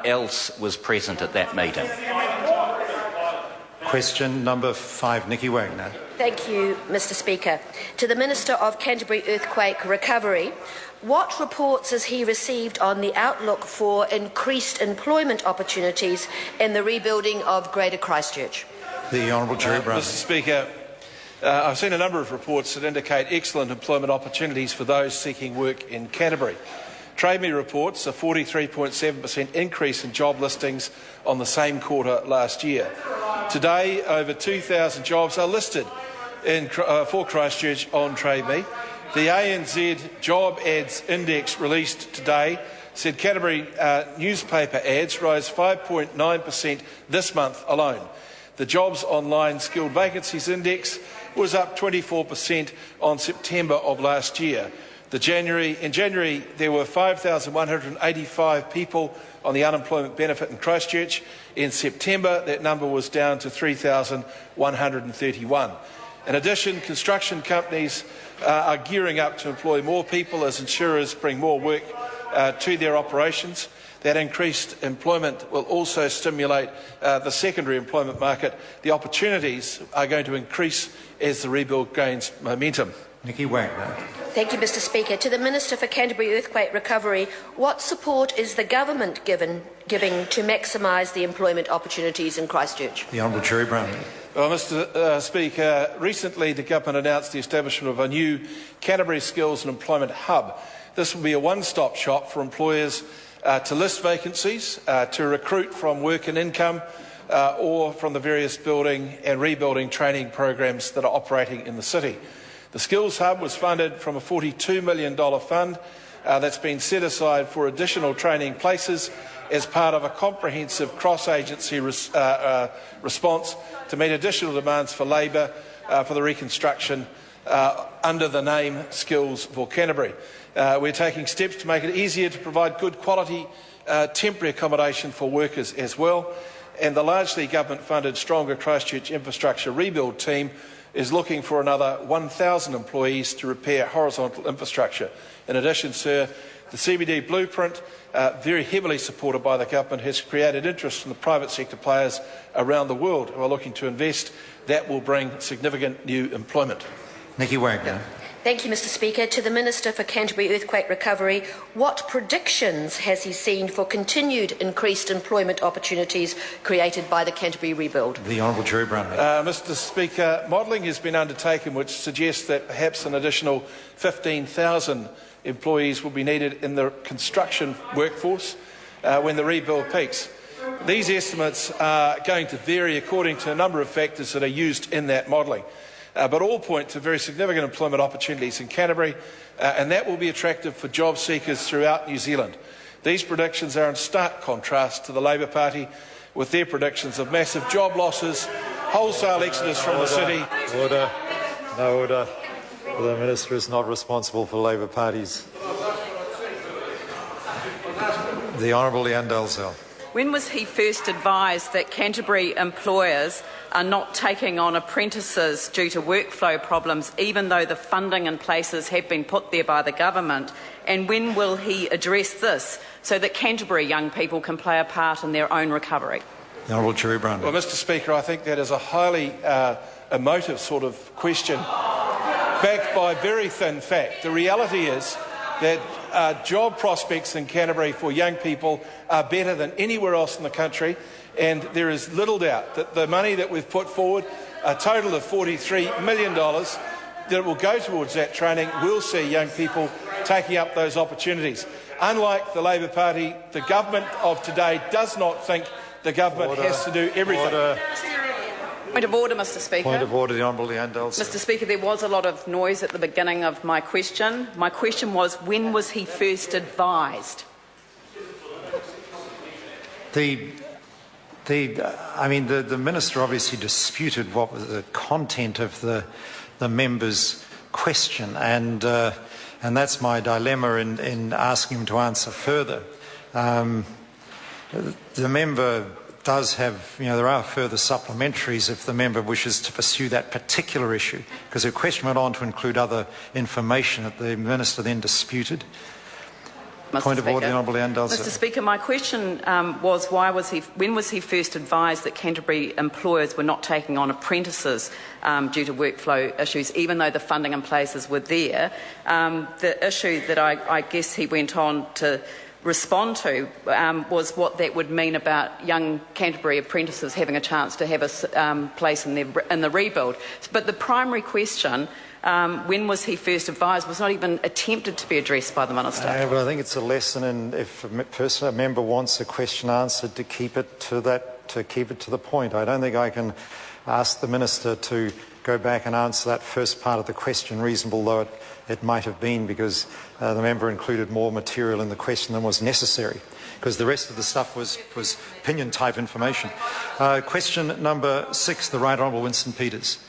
else was present at that meeting? Question number 5, Nicky Wagner. Thank you, Mr Speaker. To the Minister of Canterbury Earthquake Recovery, what reports has he received on the outlook for increased employment opportunities in the rebuilding of Greater Christchurch? The Honourable Jerry Brown. Mr Speaker, I've seen a number of reports that indicate excellent employment opportunities for those seeking work in Canterbury. TradeMe reports a 43.7% increase in job listings on the same quarter last year. Today, over 2,000 jobs are listed for Christchurch on TradeMe. The ANZ Job Ads Index released today said Canterbury newspaper ads rose 5.9% this month alone. The Jobs Online Skilled Vacancies Index was up 24% on September of last year. In January, there were 5,185 people on the unemployment benefit in Christchurch. In September, that number was down to 3,131. In addition, construction companies are gearing up to employ more people as insurers bring more work to their operations. That increased employment will also stimulate the secondary employment market. The opportunities are going to increase as the rebuild gains momentum. Nicky Wagner. Thank you, Mr Speaker. To the Minister for Canterbury Earthquake Recovery, what support is the government giving to maximise the employment opportunities in Christchurch? The Honourable Jerry Brown. Well, Mr Speaker, recently the government announced the establishment of a new Canterbury Skills and Employment Hub. This will be a one-stop shop for employers to list vacancies, to recruit from work and income, or from the various building and rebuilding training programs that are operating in the city. The Skills Hub was funded from a $42 million fund that's been set aside for additional training places as part of a comprehensive cross-agency response to meet additional demands for labour for the reconstruction under the name Skills for Canterbury. We're taking steps to make it easier to provide good quality temporary accommodation for workers as well, and the largely government-funded Stronger Christchurch Infrastructure Rebuild team is looking for another 1,000 employees to repair horizontal infrastructure. In addition, sir, the CBD blueprint, very heavily supported by the government, has created interest from the private sector players around the world who are looking to invest. That will bring significant new employment. Nicky Wagner. Thank you, Mr Speaker. To the Minister for Canterbury Earthquake Recovery, what predictions has he seen for continued increased employment opportunities created by the Canterbury rebuild? The Honourable Jerry Brown. Mr Speaker, modelling has been undertaken which suggests that perhaps an additional 15,000 employees will be needed in the construction workforce when the rebuild peaks. These estimates are going to vary according to a number of factors that are used in that modelling. But all point to very significant employment opportunities in Canterbury, and that will be attractive for job seekers throughout New Zealand. These predictions are in stark contrast to the Labour Party, with their predictions of massive job losses, wholesale exodus from the city. Order. No order. The Minister is not responsible for Labour parties. The Honourable Leanne Dalzell. When was he first advised that Canterbury employers are not taking on apprentices due to workflow problems, even though the funding and places have been put there by the government? And when will he address this so that Canterbury young people can play a part in their own recovery? The Honourable Jerry Brown. Well, Mr Speaker, I think that is a highly emotive sort of question, backed by very thin fact. The reality is that job prospects in Canterbury for young people are better than anywhere else in the country, and there is little doubt that the money that we've put forward, a total of $43 million, that will go towards that training, will see young people taking up those opportunities. Unlike the Labour Party, the government of today does not think the government has to do everything. Point of order, Mr Speaker. Point of order, the Honourable Leanne Dalzell. Mr Speaker, there was a lot of noise at the beginning of my question. My question was, when was he first advised? The Minister obviously disputed what was the content of the member's question, and that's my dilemma in asking him to answer further. The member does have, there are further supplementaries if the member wishes to pursue that particular issue, because the question went on to include other information that the Minister then disputed. Mr. Point of Speaker. order, the Honourable Leanne Dalzell. Mr. Speaker, my question was when was he first advised that Canterbury employers were not taking on apprentices due to workflow issues, even though the funding and places were there? The issue that I guess he went on to respond to was what that would mean about young Canterbury apprentices having a chance to have a place in the rebuild. But the primary question, when was he first advised, was not even attempted to be addressed by the Minister. But I think it's a lesson in if a member wants a question answered, to keep it to the point. I don't think I can ask the Minister to go back and answer that first part of the question, reasonable though it might have been, because the member included more material in the question than was necessary, because the rest of the stuff was opinion type information. Question number 6, the Right Honourable Winston Peters.